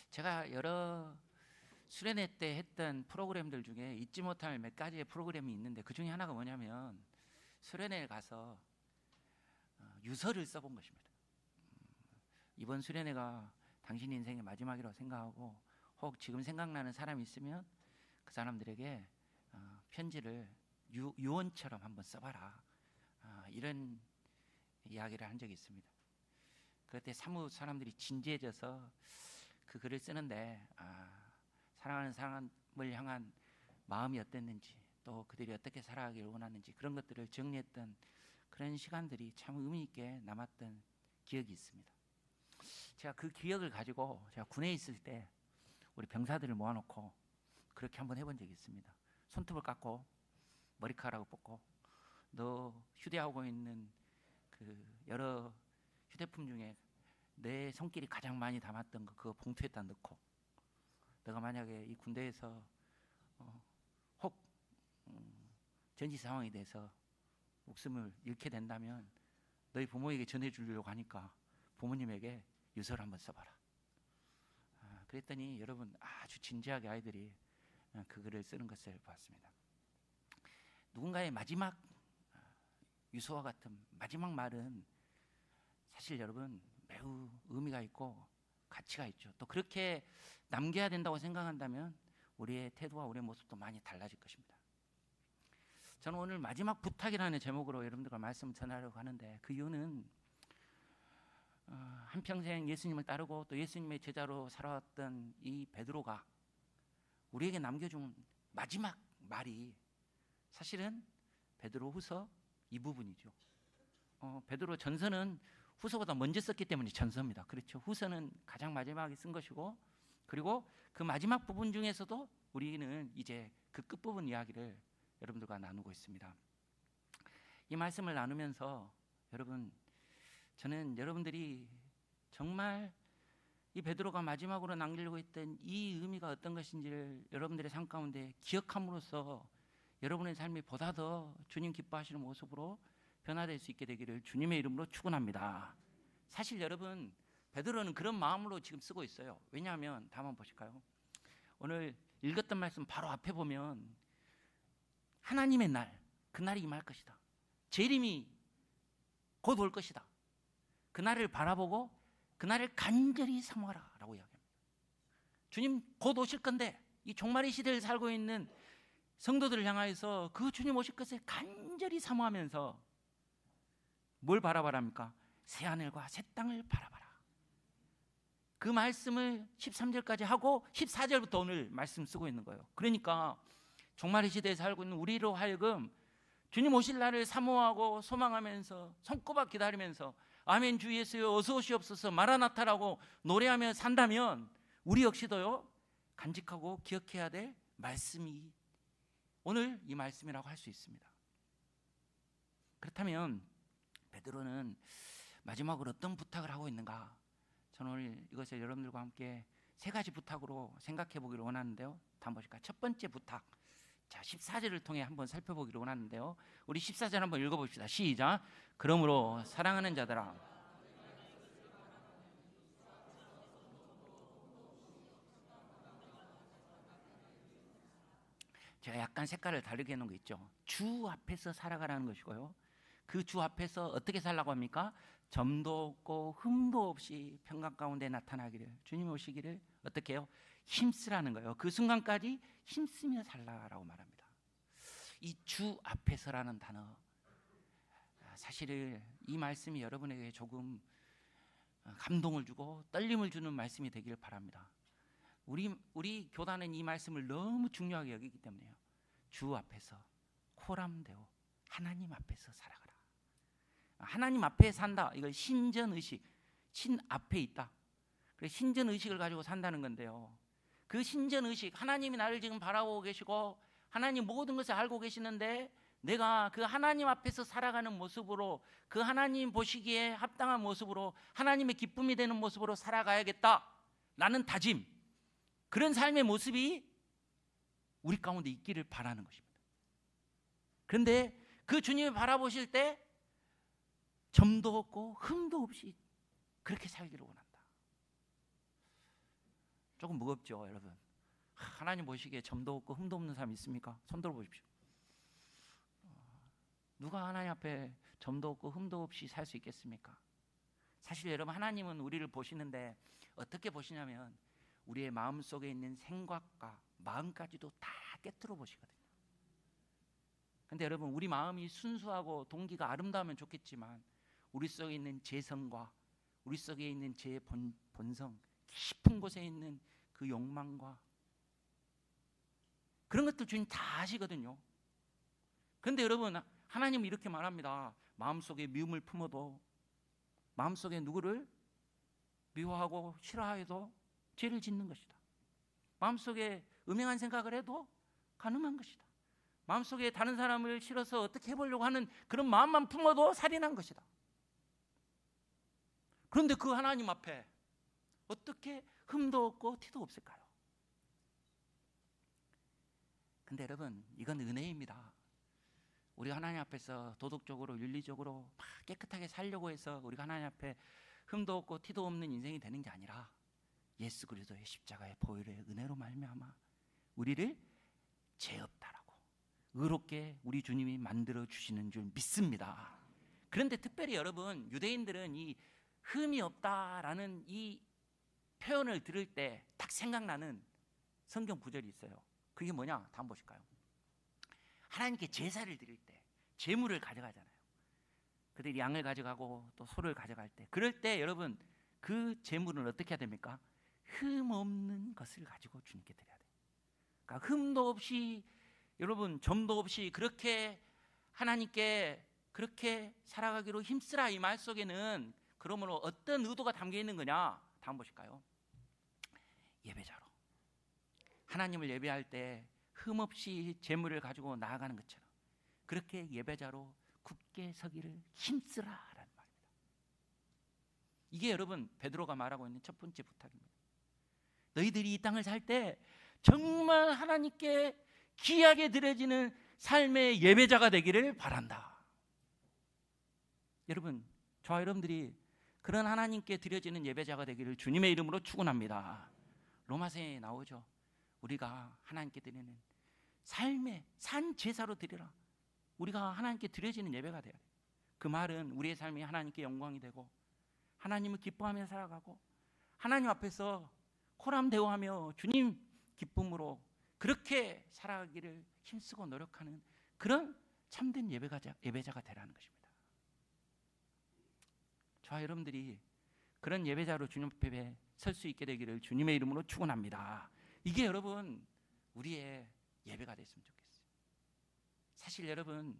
제가 여러 수련회 때 했던 프로그램들 중에 잊지 못할 몇 가지의 프로그램이 있는데 그 중에 하나가 뭐냐면 수련회에 가서 유서를 써본 것입니다. 이번 수련회가 당신 인생의 마지막이라고 생각하고 혹 지금 생각나는 사람이 있으면 그 사람들에게 편지를 유언처럼 한번 써봐라, 이런 이야기를 한 적이 있습니다. 그때 사무 사람들이 진지해져서 그 글을 쓰는데 사랑하는 사람을 향한 마음이 어땠는지, 또 그들이 어떻게 살아가기를 원하는지 그런 것들을 정리했던 그런 시간들이 참 의미 있게 남았던 기억이 있습니다. 제가 그 기억을 가지고 제가 군에 있을 때 우리 병사들을 모아놓고 그렇게 한번 해본 적이 있습니다. 손톱을 깎고 머리카락을 뽑고 너 휴대하고 있는 그 여러 휴대품 중에 내 손길이 가장 많이 담았던 거 그거 봉투에다 넣고, 너가 만약에 이 군대에서 혹 전시 상황이 돼서 목숨을 잃게 된다면 너희 부모에게 전해주려고 하니까 부모님에게 유서를 한번 써봐라. 그랬더니 여러분 아주 진지하게 아이들이 그 글을 쓰는 것을 봤습니다. 누군가의 마지막 유서와 같은 마지막 말은 사실 여러분 매우 의미가 있고 가치가 있죠. 또 그렇게 남겨야 된다고 생각한다면 우리의 태도와 우리의 모습도 많이 달라질 것입니다. 저는 오늘 마지막 부탁이라는 제목으로 여러분들과 말씀을 전하려고 하는데, 그 이유는 한평생 예수님을 따르고 또 예수님의 제자로 살아왔던 이 베드로가 우리에게 남겨준 마지막 말이 사실은 베드로후서 이 부분이죠. 베드로 전서는 후서보다 먼저 썼기 때문에 전서입니다. 그렇죠. 후서는 가장 마지막에 쓴 것이고, 그리고 그 마지막 부분 중에서도 우리는 이제 그 끝부분 이야기를 여러분들과 나누고 있습니다. 이 말씀을 나누면서 여러분, 저는 여러분들이 정말 이 베드로가 마지막으로 남기려고 했던 이 의미가 어떤 것인지를 여러분들의 삶 가운데 기억함으로써 여러분의 삶이 보다 더 주님 기뻐하시는 모습으로 변화될 수 있게 되기를 주님의 이름으로 축원합니다. 사실 여러분, 베드로는 그런 마음으로 지금 쓰고 있어요. 왜냐하면 다음 한번 보실까요? 오늘 읽었던 말씀 바로 앞에 보면 하나님의 날, 그날이 임할 것이다. 재림이 곧 올 것이다. 그날을 바라보고 그날을 간절히 사모하라 라고 이야기합니다. 주님 곧 오실 건데 이 종말의 시대를 살고 있는 성도들을 향하여서 그 주님 오실 것을 간절히 사모하면서 뭘 바라바랍니까? 새하늘과 새 땅을 바라봐라. 그 말씀을 13절까지 하고 14절부터 오늘 말씀 쓰고 있는 거예요. 그러니까 종말의 시대에 살고 있는 우리로 하여금 주님 오실 날을 사모하고 소망하면서 손꼽아 기다리면서 아멘 주 예수여 어서 오시옵소서 마라나타라고 노래하며 산다면 우리 역시도요 간직하고 기억해야 될 말씀이 오늘 이 말씀이라고 할 수 있습니다. 그렇다면 베드로는 마지막으로 어떤 부탁을 하고 있는가? 저는 오늘 이것을 여러분들과 함께 세 가지 부탁으로 생각해 보기를 원하는데요. 다음 보실까요? 첫 번째 부탁, 자 14절을 통해 한번 살펴보기를 원하는데요. 우리 14절 한번 읽어봅시다. 시작. 그러므로 사랑하는 자들아, 제가 약간 색깔을 다르게 해놓은 거 있죠. 주 앞에서 살아가라는 것이고요, 그 주 앞에서 어떻게 살라고 합니까? 점도 없고 흠도 없이 평강 가운데 나타나기를, 주님 오시기를 어떻게 해요? 힘쓰라는 거예요. 그 순간까지 힘쓰며 살라라고 말합니다. 이 주 앞에서라는 단어, 사실 이 말씀이 여러분에게 조금 감동을 주고 떨림을 주는 말씀이 되기를 바랍니다. 우리 교단은 이 말씀을 너무 중요하게 여기기 때문에요. 주 앞에서 코람되어 하나님 앞에서 살아가라. 하나님 앞에 산다, 이걸 신전의식, 신 앞에 있다. 그래서 신전의식을 가지고 산다는 건데요, 그 신전의식, 하나님이 나를 지금 바라보고 계시고 하나님 모든 것을 알고 계시는데 내가 그 하나님 앞에서 살아가는 모습으로, 그 하나님 보시기에 합당한 모습으로, 하나님의 기쁨이 되는 모습으로 살아가야겠다라는 다짐, 그런 삶의 모습이 우리 가운데 있기를 바라는 것입니다. 그런데 그 주님을 바라보실 때 점도 없고 흠도 없이 그렇게 살기를 원한다. 조금 무겁죠, 여러분. 하나님 보시기에 점도 없고 흠도 없는 사람 있습니까? 손 들어 보십시오. 누가 하나님 앞에 점도 없고 흠도 없이 살 수 있겠습니까? 사실 여러분, 하나님은 우리를 보시는데 어떻게 보시냐면 우리의 마음속에 있는 생각과 마음까지도 다 꿰뚫어 보시거든요. 근데 여러분, 우리 마음이 순수하고 동기가 아름다우면 좋겠지만 우리 속에 있는 재성과 우리 속에 있는 제 본성, 깊은 곳에 있는 그 욕망과 그런 것들 주님 다 아시거든요. 그런데 여러분, 하나님은 이렇게 말합니다. 마음속에 미움을 품어도, 마음속에 누구를 미워하고 싫어해도 죄를 짓는 것이다. 마음속에 음행한 생각을 해도 간음한 것이다. 마음속에 다른 사람을 싫어서 어떻게 해보려고 하는 그런 마음만 품어도 살인한 것이다. 그런데 그 하나님 앞에 어떻게 흠도 없고 티도 없을까요? 근데 여러분, 이건 은혜입니다. 우리가 하나님 앞에서 도덕적으로 윤리적으로 막 깨끗하게 살려고 해서 우리가 하나님 앞에 흠도 없고 티도 없는 인생이 되는 게 아니라 예수 그리스도의 십자가의 보혈의 은혜로 말미암아 우리를 죄 없다라고 의롭게 우리 주님이 만들어 주시는 줄 믿습니다. 그런데 특별히 여러분, 유대인들은 이 흠이 없다라는 이 표현을 들을 때 딱 생각나는 성경 구절이 있어요. 그게 뭐냐? 다음 보실까요? 하나님께 제사를 드릴 때 제물을 가져가잖아요. 그들이 양을 가져가고 또 소를 가져갈 때, 그럴 때 여러분, 그 제물은 어떻게 해야 됩니까? 흠 없는 것을 가지고 주님께 드려야 돼요. 그러니까 흠도 없이, 여러분, 점도 없이 그렇게 하나님께 그렇게 살아가기로 힘쓰라, 이 말 속에는 그러므로 어떤 의도가 담겨 있는 거냐? 다음 보실까요? 예배자로 하나님을 예배할 때 흠없이 제물을 가지고 나아가는 것처럼 그렇게 예배자로 굳게 서기를 힘쓰라라는 말입니다. 이게 여러분, 베드로가 말하고 있는 첫 번째 부탁입니다. 너희들이 이 땅을 살 때 정말 하나님께 귀하게 드려지는 삶의 예배자가 되기를 바란다. 여러분, 저와 여러분들이 그런 하나님께 드려지는 예배자가 되기를 주님의 이름으로 축원합니다. 로마서에 나오죠. 우리가 하나님께 드리는 삶의 산 제사로 드리라. 우리가 하나님께 드려지는 예배가 돼야 돼요. 그 말은 우리의 삶이 하나님께 영광이 되고 하나님을 기뻐하며 살아가고 하나님 앞에서 호람대오하며 주님 기쁨으로 그렇게 살아가기를 힘쓰고 노력하는 그런 참된 예배자가 되라는 것입니다. 저와 여러분들이 그런 예배자로 주님 앞에 설 수 있게 되기를 주님의 이름으로 축원합니다. 이게 여러분, 우리의 예배가 됐으면 좋겠어요. 사실 여러분,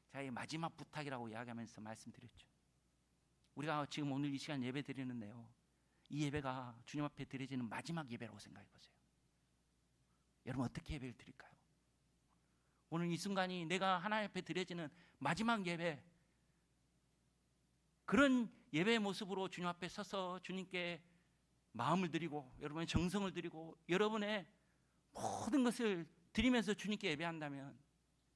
제가 이 마지막 부탁이라고 이야기하면서 말씀드렸죠. 우리가 지금 오늘 이 시간 예배 드리는데요, 이 예배가 주님 앞에 드려지는 마지막 예배라고 생각해 보세요. 여러분, 어떻게 예배를 드릴까요? 오늘 이 순간이 내가 하나님 앞에 드려지는 마지막 예배, 그런 예배의 모습으로 주님 앞에 서서 주님께 마음을 드리고 여러분의 정성을 드리고 여러분의 모든 것을 드리면서 주님께 예배한다면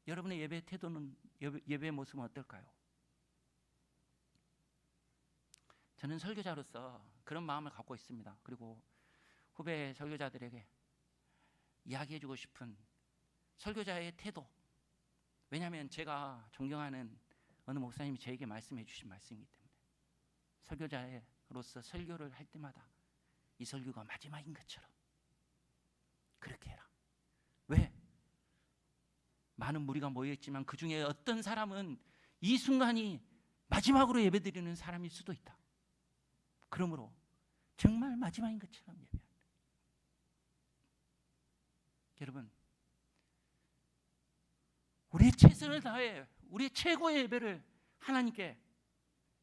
여러분의 예배 태도는, 예배의 모습은 어떨까요? 저는 설교자로서 그런 마음을 갖고 있습니다. 그리고 후배 설교자들에게 이야기해주고 싶은 설교자의 태도, 왜냐하면 제가 존경하는 어느 목사님이 저에게 말씀해 주신 말씀이기 때문에 설교자로서 설교를 할 때마다 이 설교가 마지막인 것처럼 그렇게 해라. 왜? 많은 무리가 모여있지만 그 중에 어떤 사람은 이 순간이 마지막으로 예배드리는 사람일 수도 있다. 그러므로 정말 마지막인 것처럼 예배한다. 여러분, 우리의 최선을 다해 우리의 최고의 예배를 하나님께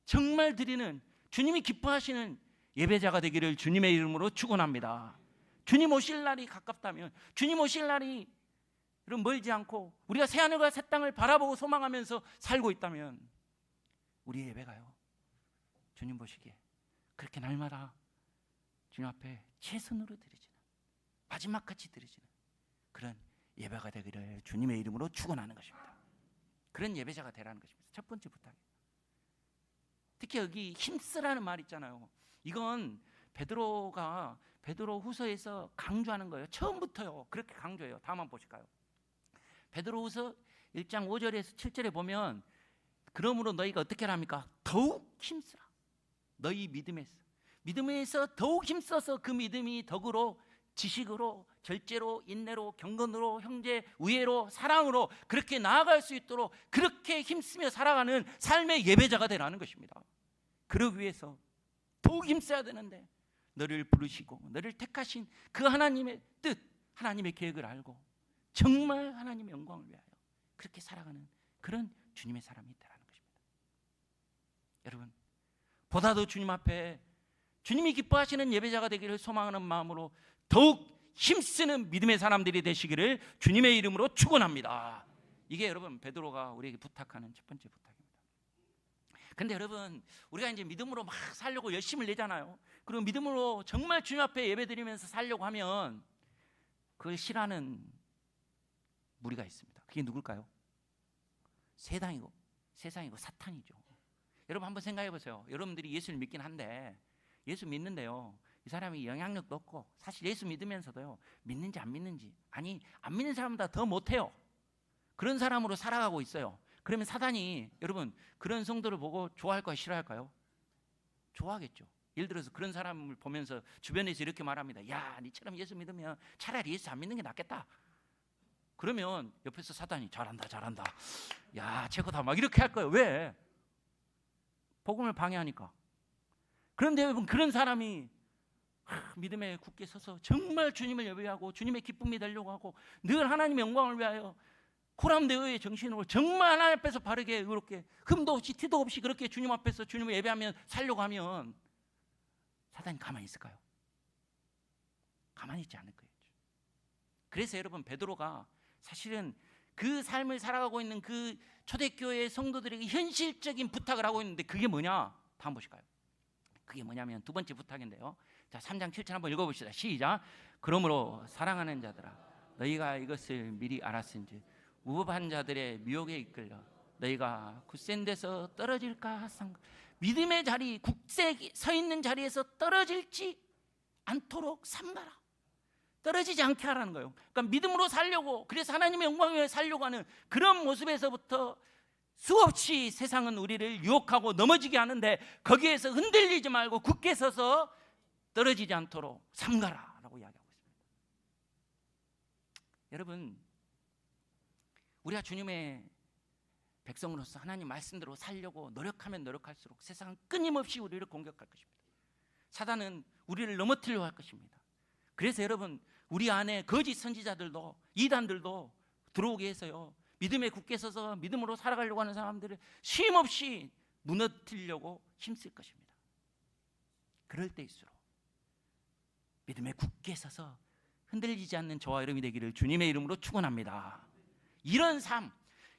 정말 드리는, 주님이 기뻐하시는 예배자가 되기를 주님의 이름으로 축원합니다. 주님 오실 날이 가깝다면, 주님 오실 날이 멀지 않고 우리가 새하늘과 새 땅을 바라보고 소망하면서 살고 있다면 우리의 예배가요, 주님 보시기에 그렇게 날마다 주님 앞에 최선으로 드리지는, 마지막같이 드리지는 그런 예배가 되기를 주님의 이름으로 축원하는 것입니다. 그런 예배자가 되라는 것입니다. 첫 번째 부탁이에요. 특히 여기 힘쓰라는 말 있잖아요. 이건 베드로가 베드로후서에서 강조하는 거예요. 처음부터요. 그렇게 강조해요. 다음 한번 보실까요? 베드로후서 1장 5절에서 7절에 보면 그러므로 너희가 어떻게 합니까? 더욱 힘쓰라. 너희 믿음에서 더욱 힘써서 그 믿음이 덕으로 지식으로 절제로 인내로 경건으로 형제 우애로 사랑으로 그렇게 나아갈 수 있도록 그렇게 힘쓰며 살아가는 삶의 예배자가 되라는 것입니다. 그러기 위해서 더욱 힘써야 되는데 너를 부르시고 너를 택하신 그 하나님의 뜻, 하나님의 계획을 알고 정말 하나님의 영광을 위하여 그렇게 살아가는 그런 주님의 사람이 있다는 것입니다. 여러분, 보다 더 주님 앞에 주님이 기뻐하시는 예배자가 되기를 소망하는 마음으로 더욱 힘쓰는 믿음의 사람들이 되시기를 주님의 이름으로 축원합니다. 이게 여러분 베드로가 우리에게 부탁하는 첫 번째 부탁입니다. 근데 여러분, 우리가 이제 믿음으로 막 살려고 열심을 내잖아요. 그리고 믿음으로 정말 주님 앞에 예배드리면서 살려고 하면 그걸 싫어하는 무리가 있습니다. 그게 누굴까요? 세상이고 사탄이죠. 여러분 한번 생각해 보세요. 여러분들이 예수를 믿긴 한데 예수 믿는데요, 이 사람이 영향력도 없고 사실 예수 믿으면서도요 믿는지 안 믿는지, 아니 안 믿는 사람보다 더 못해요. 그런 사람으로 살아가고 있어요. 그러면 사단이 여러분 그런 성도를 보고 좋아할까요, 싫어할까요? 좋아하겠죠. 예를 들어서 그런 사람을 보면서 주변에서 이렇게 말합니다. 야, 니처럼 예수 믿으면 차라리 예수 안 믿는 게 낫겠다. 그러면 옆에서 사단이 잘한다 야 최고다 막 이렇게 할 거예요. 왜? 복음을 방해하니까. 그런데 여러분 그런 사람이 믿음에 굳게 서서 정말 주님을 예배하고 주님의 기쁨이 되려고 하고 늘 하나님의 영광을 위하여 코람데오의 정신으로 정말 하나님 앞에서 바르게 의롭게 흠도 없이 티도 없이 그렇게 주님 앞에서 주님을 예배하면 살려고 하면 사단이 가만히 있을까요? 가만히 있지 않을 거예요. 그래서 여러분 베드로가 사실은 그 삶을 살아가고 있는 그 초대교회 성도들에게 현실적인 부탁을 하고 있는데 그게 뭐냐? 다음 보실까요? 그게 뭐냐면 두 번째 부탁인데요. 자, 3장 7절 한번 읽어봅시다. 시작. 그러므로 사랑하는 자들아, 너희가 이것을 미리 알았은지 무법한 자들의 미혹에 이끌려 너희가 굳센 데서 떨어질까 상가. 믿음의 자리, 굳세 서 있는 자리에서 떨어질지 않도록 삼가라. 떨어지지 않게 하라는 거예요. 그러니까 믿음으로 살려고, 그래서 하나님의 영광을 위해 살려고 하는 그런 모습에서부터 수없이 세상은 우리를 유혹하고 넘어지게 하는데 거기에서 흔들리지 말고 굳게 서서 떨어지지 않도록 삼가라라고 이야기하고 있습니다. 여러분, 우리가 주님의 백성으로서 하나님 말씀대로 살려고 노력하면 노력할수록 세상은 끊임없이 우리를 공격할 것입니다. 사단은 우리를 넘어뜨리려고 할 것입니다. 그래서 여러분, 우리 안에 거짓 선지자들도 이단들도 들어오게 해서요, 믿음에 굳게 서서 믿음으로 살아가려고 하는 사람들을 쉼없이 무너뜨리려고 힘쓸 것입니다. 그럴 때일수록 믿음에 굳게 서서 흔들리지 않는 저와 여러분이 되기를 주님의 이름으로 축원합니다. 이런 삶,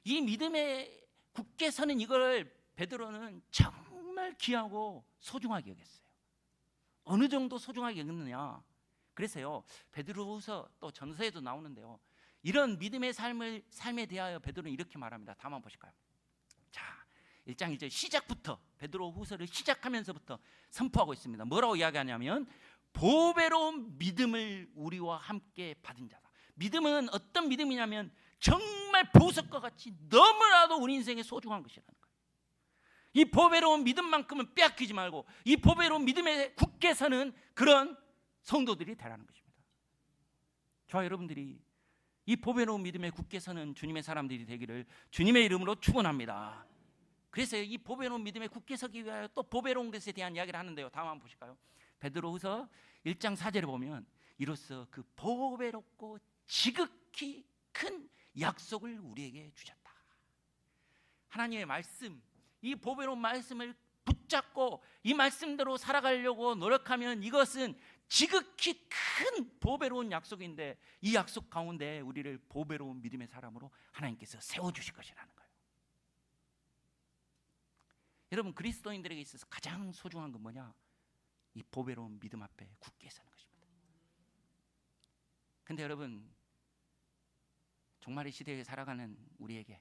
이 믿음에 굳게 서는 이걸 베드로는 정말 귀하고 소중하게 여겼어요. 어느 정도 소중하게 여겼느냐? 그래서요, 베드로후서 또 전서에도 나오는데요, 이런 믿음의 삶에 대하여 베드로는 이렇게 말합니다. 다음 한번 보실까요? 자, 1장 1절 시작부터 베드로후서를 시작하면서부터 선포하고 있습니다. 뭐라고 이야기하냐면 보배로운 믿음을 우리와 함께 받은 자다. 믿음은 어떤 믿음이냐면 정말 보석과 같이 너무나도 우리 인생에 소중한 것이라는 거예요. 이 보배로운 믿음만큼은 빼앗기지 말고 이 보배로운 믿음에 굳게 서는 그런 성도들이 되라는 것입니다. 저와 여러분들이 이 보배로운 믿음에 굳게 서는 주님의 사람들이 되기를 주님의 이름으로 축원합니다. 그래서 이 보배로운 믿음에 굳게 서기 위하여 또 보배로운 것에 대한 이야기를 하는데요. 다음 한번 보실까요? 베드로후서 1장 4절에 보면 이로써 그 보배롭고 지극히 큰 약속을 우리에게 주셨다. 하나님의 말씀, 이 보배로운 말씀을 붙잡고 이 말씀대로 살아가려고 노력하면 이것은 지극히 큰 보배로운 약속인데 이 약속 가운데 우리를 보배로운 믿음의 사람으로 하나님께서 세워주실 것이라는 거예요. 여러분, 그리스도인들에게 있어서 가장 소중한 건 뭐냐? 이 보배로운 믿음 앞에 굳게 서는 것입니다. 근데 여러분, 종말의 시대에 살아가는 우리에게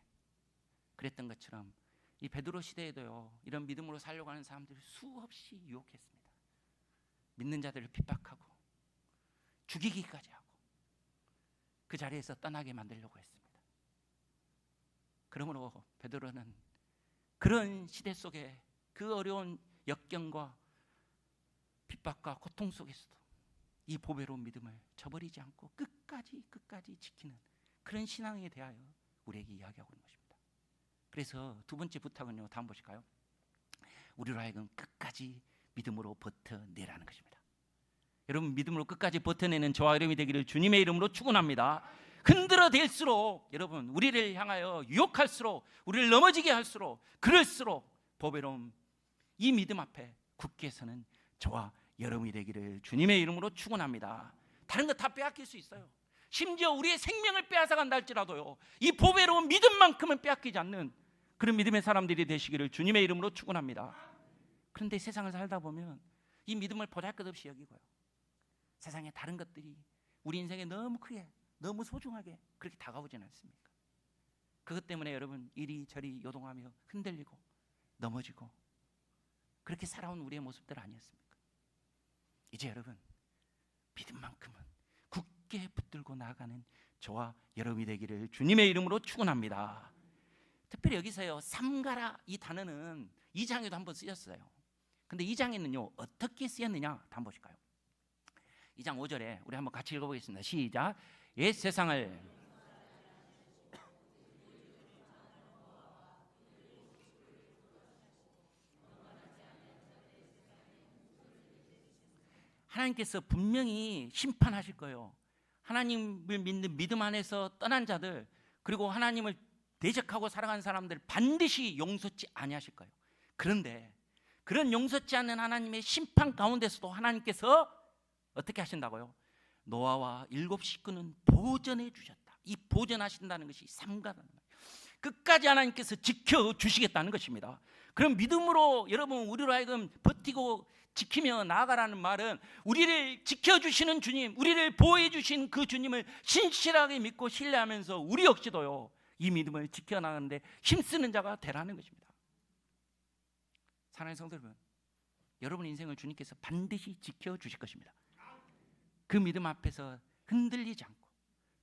그랬던 것처럼 이 베드로 시대에도요, 이런 믿음으로 살려고 하는 사람들이 수없이 유혹했습니다. 믿는 자들을 핍박하고 죽이기까지 하고 그 자리에서 떠나게 만들려고 했습니다. 그러므로 베드로는 그런 시대 속에 그 어려운 역경과 핍박과 고통 속에서도 이 보배로운 믿음을 저버리지 않고 끝까지 지키는 그런 신앙에 대하여 우리에게 이야기하고 있는 것입니다. 그래서 두 번째 부탁은요, 다음 보실까요? 우리로 하여금 끝까지 믿음으로 버텨내라는 것입니다. 여러분, 믿음으로 끝까지 버텨내는 저와 여러분이 되기를 주님의 이름으로 축원합니다. 흔들어댈수록 여러분, 우리를 향하여 유혹할수록, 우리를 넘어지게 할수록, 그럴수록 보배로운 이 믿음 앞에 굳게 서는 저와 여러분이 되기를 주님의 이름으로 축원합니다. 다른 거 다 빼앗길 수 있어요. 심지어 우리의 생명을 빼앗아 간다 할지라도요, 이 보배로운 믿음만큼은 빼앗기지 않는 그런 믿음의 사람들이 되시기를 주님의 이름으로 축원합니다. 그런데 세상을 살다 보면 이 믿음을 보잘것없이 여기고요, 세상의 다른 것들이 우리 인생에 너무 크게, 너무 소중하게 그렇게 다가오진 않습니까? 그것 때문에 여러분 이리저리 요동하며 흔들리고 넘어지고 그렇게 살아온 우리의 모습들 아니었습니까? 이제 여러분, 믿음만큼은 굳게 붙들고 나아가는 저와 여러분이 되기를 주님의 이름으로 축원합니다. 특별히 여기서요, 삼가라 이 단어는 2장에도 한번 쓰였어요. 근데 2장에는요 어떻게 쓰였느냐 한번 보실까요? 2장 5절에 우리 한번 같이 읽어보겠습니다. 시작. 옛 세상을 하나님께서 분명히 심판하실 거예요. 하나님을 믿는 믿음 안에서 떠난 자들, 그리고 하나님을 대적하고 살아간 사람들 반드시 용서치 아니하실 거예요. 그런데 그런 용서치 않는 하나님의 심판 가운데서도 하나님께서 어떻게 하신다고요? 노아와 7 식구는 보전해 주셨다. 이 보전하신다는 것이 삼가라는 거예요. 끝까지 하나님께서 지켜주시겠다는 것입니다. 그럼 믿음으로 여러분 우리로 하여금 버티고 지키며 나아가라는 말은 우리를 지켜주시는 주님, 우리를 보호해 주신 그 주님을 신실하게 믿고 신뢰하면서 우리 역시도요 이 믿음을 지켜나가는데 힘쓰는 자가 되라는 것입니다. 사랑하는 성도 여러분, 여러분 인생을 주님께서 반드시 지켜주실 것입니다. 그 믿음 앞에서 흔들리지 않고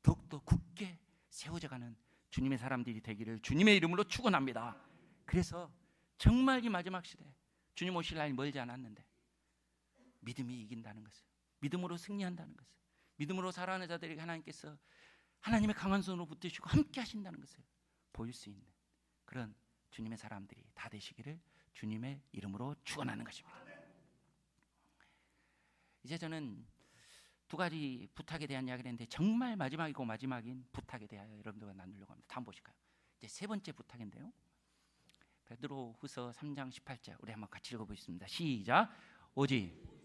더욱더 굳게 세워져가는 주님의 사람들이 되기를 주님의 이름으로 축원합니다. 그래서 정말 이 마지막 시대 주님 오실 날이 멀지 않았는데 믿음이 이긴다는 것을, 믿음으로 승리한다는 것을, 믿음으로 살아가는 자들에게 하나님께서 하나님의 강한 손으로 붙드시고 함께 하신다는 것을 보일 수 있는 그런 주님의 사람들이 다 되시기를 주님의 이름으로 축원하는 것입니다. 이제 저는 두 가지 부탁에 대한 이야기를 했는데 정말 마지막이고 마지막인 부탁에 대하여 여러분들과 나누려고 합니다. 다음 보실까요? 이제 세 번째 부탁인데요, 베드로후서 3장 18절 우리 한번 같이 읽어보겠습니다. 시작. 오직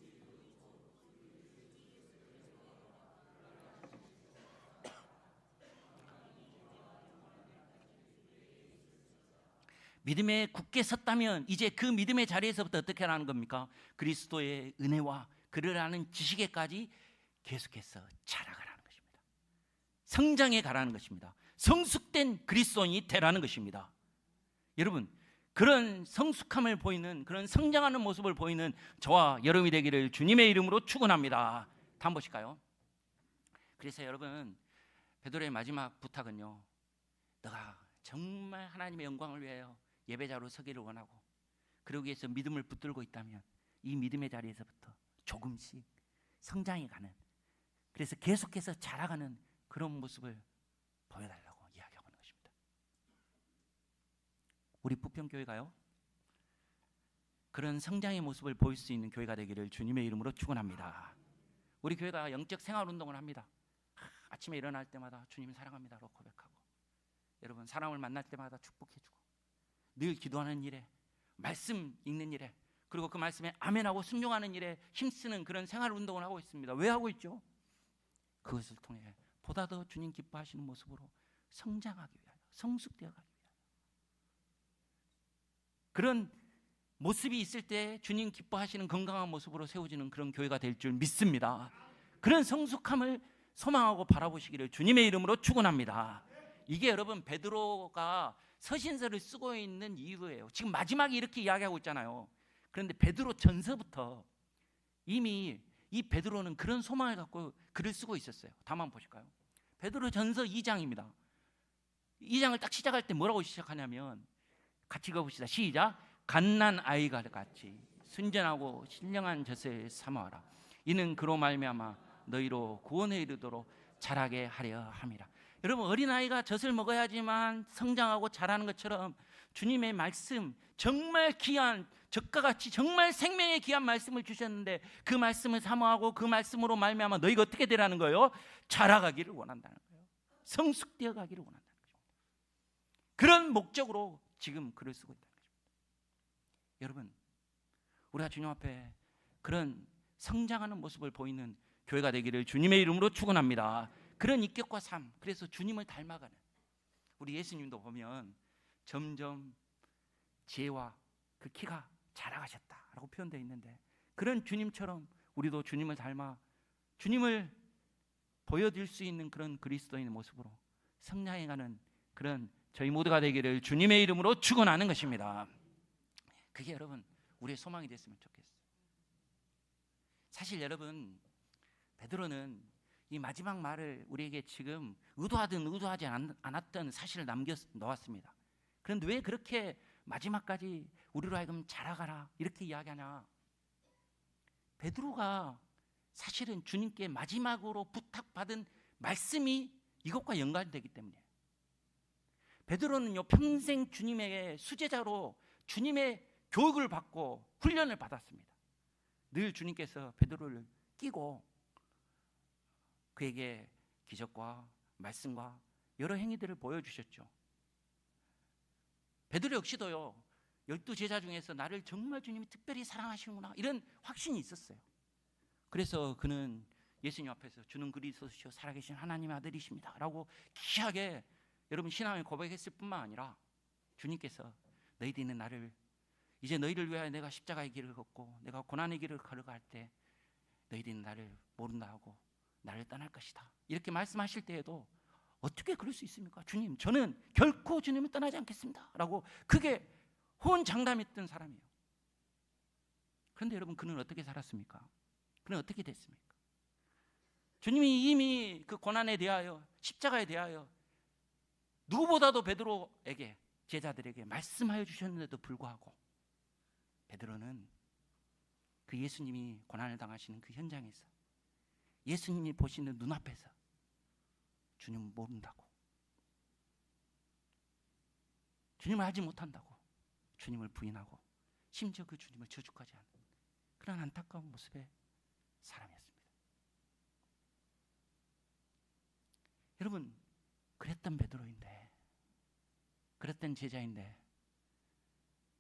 믿음에 굳게 섰다면 이제 그 믿음의 자리에서부터 어떻게 하는 겁니까? 그리스도의 은혜와 그를 아는 지식에까지 계속해서 자라가라는 것입니다. 성장해 가라는 것입니다. 성숙된 그리스도인이 되라는 것입니다. 여러분, 그런 성숙함을 보이는, 그런 성장하는 모습을 보이는 저와 여러분이 되기를 주님의 이름으로 축원합니다. 다음 보실까요? 그래서 여러분, 베드로의 마지막 부탁은요, 너가 정말 하나님의 영광을 위하여 예배자로 서기를 원하고 그러기 위해서 믿음을 붙들고 있다면 이 믿음의 자리에서부터 조금씩 성장해 가는, 그래서 계속해서 자라가는 그런 모습을 보여달라고 이야기하고 있는 것입니다. 우리 부평교회가요 그런 성장의 모습을 보일 수 있는 교회가 되기를 주님의 이름으로 축원합니다. 우리 교회가 영적 생활 운동을 합니다. 아침에 일어날 때마다 주님 사랑합니다로 고백하고, 여러분 사람을 만날 때마다 축복해주고, 늘 기도하는 일에, 말씀 읽는 일에, 그리고 그 말씀에 아멘하고 순종하는 일에 힘쓰는 그런 생활 운동을 하고 있습니다. 왜 하고 있죠? 그것을 통해 보다 더 주님 기뻐하시는 모습으로 성장하기 위하여, 성숙되어 가기 위하여, 그런 모습이 있을 때 주님 기뻐하시는 건강한 모습으로 세워지는 그런 교회가 될 줄 믿습니다. 그런 성숙함을 소망하고 바라보시기를 주님의 이름으로 축원합니다. 이게 여러분 베드로가 서신서를 쓰고 있는 이유예요. 지금 마지막에 이렇게 이야기하고 있잖아요. 그런데 베드로 전서부터 이미 이 베드로는 그런 소망을 갖고 글을 쓰고 있었어요. 다음 한번 보실까요? 베드로전서 2장입니다. 2장을 딱 시작할 때 뭐라고 시작하냐면, 같이 읽어봅시다. 시작. 갓난 아이가 같이 순전하고 신령한 젖을 삼아라. 이는 그로 말미암아 너희로 구원에 이르도록 자라게 하려 함이라. 여러분, 어린아이가 젖을 먹어야지만 성장하고 자라는 것처럼 주님의 말씀, 정말 귀한 젖과 같이 정말 생명의 귀한 말씀을 주셨는데, 그 말씀을 사모하고 그 말씀으로 말미암아 너희가 어떻게 되라는 거예요? 자라가기를 원한다는 거예요. 성숙되어 가기를 원한다는 거죠. 그런 목적으로 지금 글을 쓰고 있다는 거죠. 여러분, 우리가 주님 앞에 그런 성장하는 모습을 보이는 교회가 되기를 주님의 이름으로 축원합니다. 그런 인격과 삶, 그래서 주님을 닮아가는, 우리 예수님도 보면 점점 지혜와 그 키가 자라가셨다라고 표현되어 있는데, 그런 주님처럼 우리도 주님을 닮아 주님을 보여줄 수 있는 그런 그리스도인의 모습으로 성장해가는 그런 저희 모두가 되기를 주님의 이름으로 축원하는 것입니다. 그게 여러분 우리의 소망이 됐으면 좋겠어요. 사실 여러분, 베드로는 이 마지막 말을 우리에게 지금 의도하든 의도하지 않았던 사실을 남겨 놓았습니다. 그런데 왜 그렇게 마지막까지 우리로 하여금 자라가라 이렇게 이야기하냐? 베드로가 사실은 주님께 마지막으로 부탁받은 말씀이 이것과 연관되기 때문이에요. 베드로는요, 평생 주님의 수제자로 주님의 교육을 받고 훈련을 받았습니다. 늘 주님께서 베드로를 끼고 그에게 기적과 말씀과 여러 행위들을 보여주셨죠. 베드로 역시도요, 12제자 중에서 나를 정말 주님이 특별히 사랑하시는구나 이런 확신이 있었어요. 그래서 그는 예수님 앞에서 주는 그리스도시요 살아계신 하나님의 아들이십니다 라고 귀하게 여러분 신앙을 고백했을 뿐만 아니라, 주님께서 너희들이 나를, 이제 너희를 위하여 내가 십자가의 길을 걷고 내가 고난의 길을 걸어갈 때 너희들이 나를 모른다 하고 나를 떠날 것이다 이렇게 말씀하실 때에도 어떻게 그럴 수 있습니까? 주님, 저는 결코 주님을 떠나지 않겠습니다 라고 그게 호언장담했던 사람이에요. 그런데 여러분, 그는 어떻게 살았습니까? 그는 어떻게 됐습니까? 주님이 이미 그 고난에 대하여, 십자가에 대하여 누구보다도 베드로에게, 제자들에게 말씀하여 주셨는데도 불구하고 베드로는 그 예수님이 고난을 당하시는 그 현장에서, 예수님이 보시는 눈앞에서 주님을 모른다고, 주님을 알지 못한다고 주님을 부인하고 심지어 그 주님을 저주까지 하는 그런 안타까운 모습의 사람이었습니다. 여러분, 그랬던 베드로인데, 그랬던 제자인데,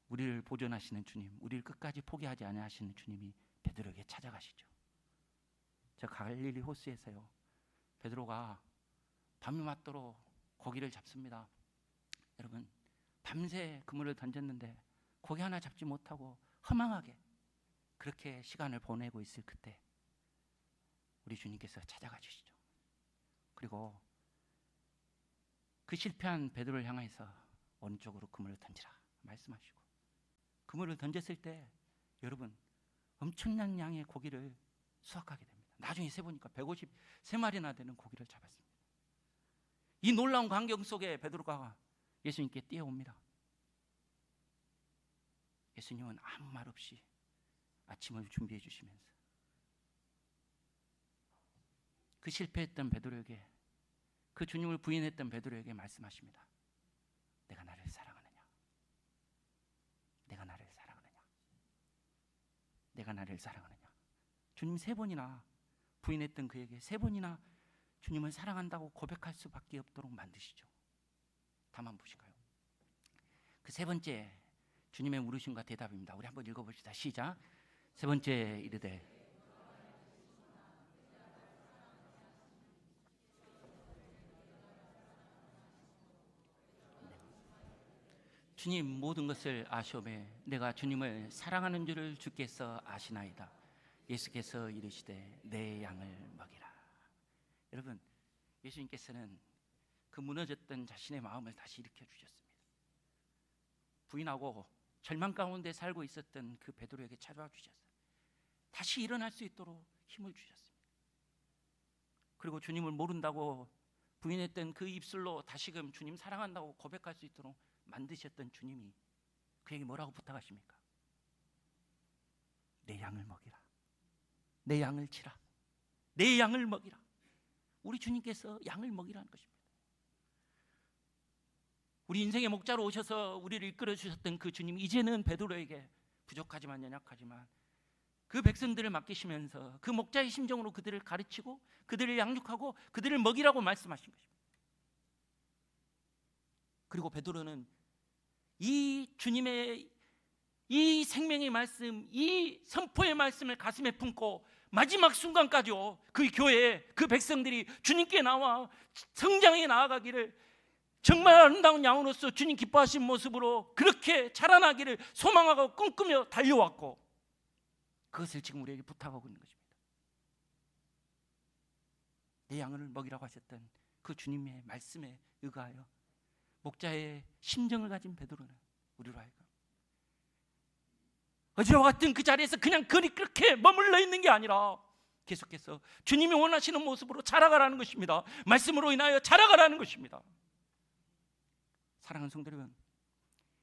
우리를 보존하시는 주님, 우리를 끝까지 포기하지 아니하시는 주님이 베드로에게 찾아가시죠. 저 갈릴리 호수에서요, 베드로가 밤이 맞도록 고기를 잡습니다. 여러분, 밤새 그물을 던졌는데 고기 하나 잡지 못하고 허망하게 그렇게 시간을 보내고 있을 그때 우리 주님께서 찾아가 주시죠. 그리고 그 실패한 베드로를 향해서 오른쪽으로 그물을 던지라 말씀하시고, 그물을 던졌을 때 여러분 엄청난 양의 고기를 수확하게 됩니다. 나중에 세보니까 153마리나 되는 고기를 잡았습니다. 이 놀라운 광경 속에 베드로가 예수님께 뛰어옵니다. 예수님은 아무 말 없이 아침을 준비해 주시면서 그 실패했던 베드로에게, 그 주님을 부인했던 베드로에게 말씀하십니다. 내가 나를 사랑하느냐? 내가 나를 사랑하느냐? 내가 나를 사랑하느냐? 주님 3번이나 부인했던 그에게 3번이나 주님을 사랑한다고 고백할 수밖에 없도록 만드시죠. 다만 보실까요? 그 3번째 주님의 물으심과 대답입니다. 우리 한번 읽어봅시다. 시작. 3번째 이르되 주님 모든 것을 아시오매 내가 주님을 사랑하는 줄을 주께서 아시나이다. 예수께서 이르시되 내 양을 먹이라. 여러분, 예수님께서는 그 무너졌던 자신의 마음을 다시 일으켜 주셨습니다. 부인하고 절망 가운데 살고 있었던 그 베드로에게 찾아와 주셨어요. 다시 일어날 수 있도록 힘을 주셨습니다. 그리고 주님을 모른다고 부인했던 그 입술로 다시금 주님 사랑한다고 고백할 수 있도록 만드셨던 주님이 그에게 뭐라고 부탁하십니까? 내 양을 먹이라, 내 양을 치라, 내 양을 먹이라. 우리 주님께서 양을 먹이라는 것입니다. 우리 인생의 목자로 오셔서 우리를 이끌어 주셨던 그 주님, 이제는 베드로에게 부족하지만 연약하지만 그 백성들을 맡기시면서 그 목자의 심정으로 그들을 가르치고 그들을 양육하고 그들을 먹이라고 말씀하신 것입니다. 그리고 베드로는 이 주님의 이 생명의 말씀, 이 선포의 말씀을 가슴에 품고 마지막 순간까지요, 그 교회, 그 백성들이 주님께 나와 성장해 나아가기를, 정말 아름다운 양으로서 주님 기뻐하신 모습으로 그렇게 자라나기를 소망하고 꿈꾸며 달려왔고, 그것을 지금 우리에게 부탁하고 있는 것입니다. 내 양을 먹이라고 하셨던 그 주님의 말씀에 의거하여 목자의 심정을 가진 베드로는 우리로 하여금 어제와 같은 그 자리에서 그냥 그렇게 머물러 있는 게 아니라 계속해서 주님이 원하시는 모습으로 자라가라는 것입니다. 말씀으로 인하여 자라가라는 것입니다. 사랑하는 성도 여러분,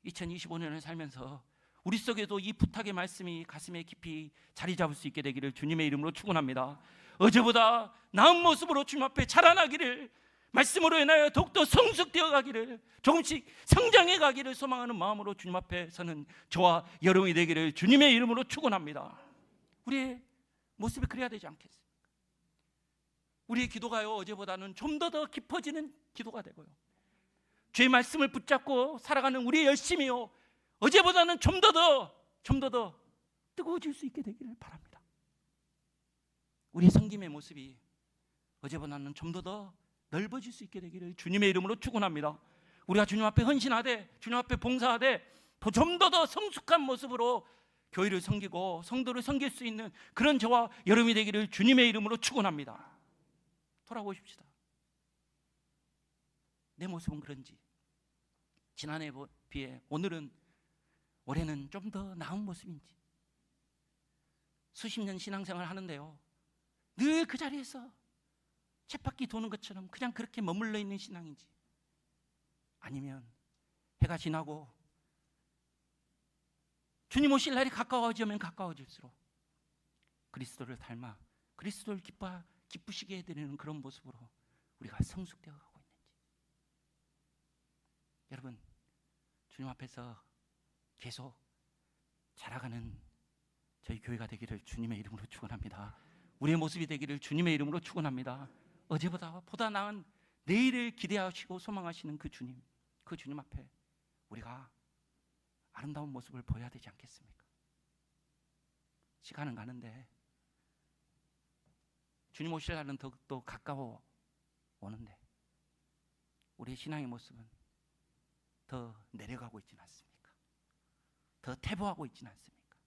2025년을 살면서 우리 속에도 이 부탁의 말씀이 가슴에 깊이 자리 잡을 수 있게 되기를 주님의 이름으로 축원합니다. 어제보다 나은 모습으로 주님 앞에 자라나기를, 말씀으로 인하여 더욱더 성숙되어 가기를, 조금씩 성장해 가기를 소망하는 마음으로 주님 앞에 서는 저와 여러분이 되기를 주님의 이름으로 축원합니다. 우리의 모습이 그래야 되지 않겠습니까? 우리의 기도가요, 어제보다는 좀 더 깊어지는 기도가 되고요, 주의 말씀을 붙잡고 살아가는 우리의 열심이요, 어제보다는 좀 더 뜨거워질 수 있게 되기를 바랍니다. 우리의 섬김의 모습이 어제보다는 좀 더 넓어질 수 있게 되기를 주님의 이름으로 축원합니다. 우리가 주님 앞에 헌신하되, 주님 앞에 봉사하되 좀 더 성숙한 모습으로 교회를 섬기고 성도를 섬길 수 있는 그런 저와 여러분이 되기를 주님의 이름으로 축원합니다. 돌아보십시다. 내 모습은 그런지, 지난해에 비해 올해는 좀 더 나은 모습인지, 수십 년 신앙생활 하는데요, 늘 그 자리에서 쳇바퀴 도는 것처럼 그냥 그렇게 머물러 있는 신앙인지, 아니면 해가 지나고 주님 오실 날이 가까워지면 가까워질수록 그리스도를 닮아 그리스도를 기쁘시게 해드리는 그런 모습으로 우리가 성숙되어 가고 있는지. 여러분, 주님 앞에서 계속 자라가는 저희 교회가 되기를 주님의 이름으로 축원합니다. 우리의 모습이 되기를 주님의 이름으로 축원합니다. 어제보다 나은 내일을 기대하시고 소망하시는 그 주님 앞에 우리가 아름다운 모습을 보여야 되지 않겠습니까? 시간은 가는데 주님 오실 날은 더욱더 가까워 오는데 우리의 신앙의 모습은 더 내려가고 있지는 않습니까? 더 퇴보하고 있지는 않습니까?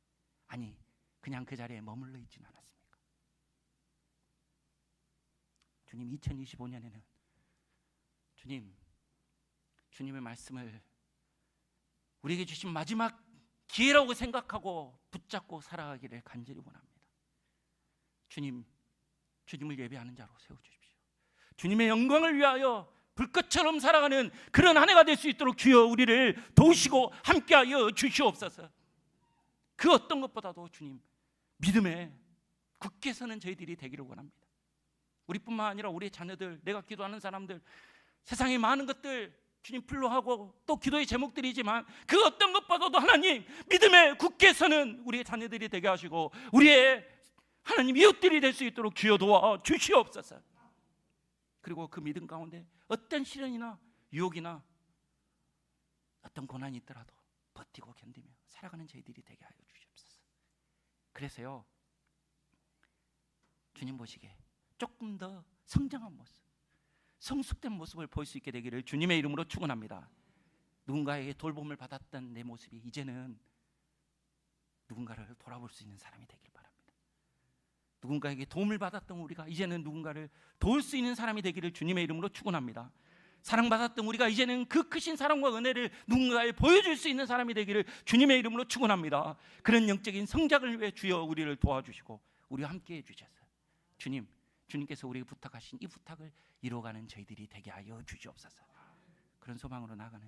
아니, 그냥 그 자리에 머물러 있지는 않았습니까? 주님, 2025년에는 주님의 말씀을 우리에게 주신 마지막 기회라고 생각하고 붙잡고 살아가기를 간절히 원합니다. 주님을 예배하는 자로 세워주십시오. 주님의 영광을 위하여 불꽃처럼 살아가는 그런 한 해가 될 수 있도록 주여 우리를 도우시고 함께하여 주시옵소서. 그 어떤 것보다도 주님, 믿음에 굳게 서는 저희들이 되기를 원합니다. 우리뿐만 아니라 우리의 자녀들, 내가 기도하는 사람들, 세상의 많은 것들 주님 풀로하고 또 기도의 제목들이지만 그 어떤 것보다도 하나님, 믿음에 굳게 서는 우리의 자녀들이 되게 하시고 우리의 하나님 이웃들이 될 수 있도록 주여 도와 주시옵소서. 그리고 그 믿음 가운데 어떤 시련이나 유혹이나 어떤 고난이 있더라도 버티고 견디며 살아가는 저희들이 되게 하여 주시옵소서. 그래서요, 주님 보시기에 조금 더 성장한 모습, 성숙된 모습을 볼 수 있게 되기를 주님의 이름으로 축원합니다. 누군가에게 돌봄을 받았던 내 모습이 이제는 누군가를 돌아볼 수 있는 사람이 되길 바랍니다. 누군가에게 도움을 받았던 우리가 이제는 누군가를 도울 수 있는 사람이 되기를 주님의 이름으로 축원합니다. 사랑받았던 우리가 이제는 그 크신 사랑과 은혜를 누군가에 보여줄 수 있는 사람이 되기를 주님의 이름으로 축원합니다. 그런 영적인 성장을 위해 주여 우리를 도와주시고 우리와 함께해 주셔서 주님, 주님께서 우리에게 부탁하신 이 부탁을 이루어가는 저희들이 되게 하여 주시옵소서. 그런 소망으로 나아가는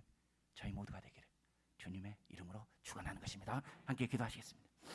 저희 모두가 되기를 주님의 이름으로 축원하는 것입니다. 함께 기도하시겠습니다.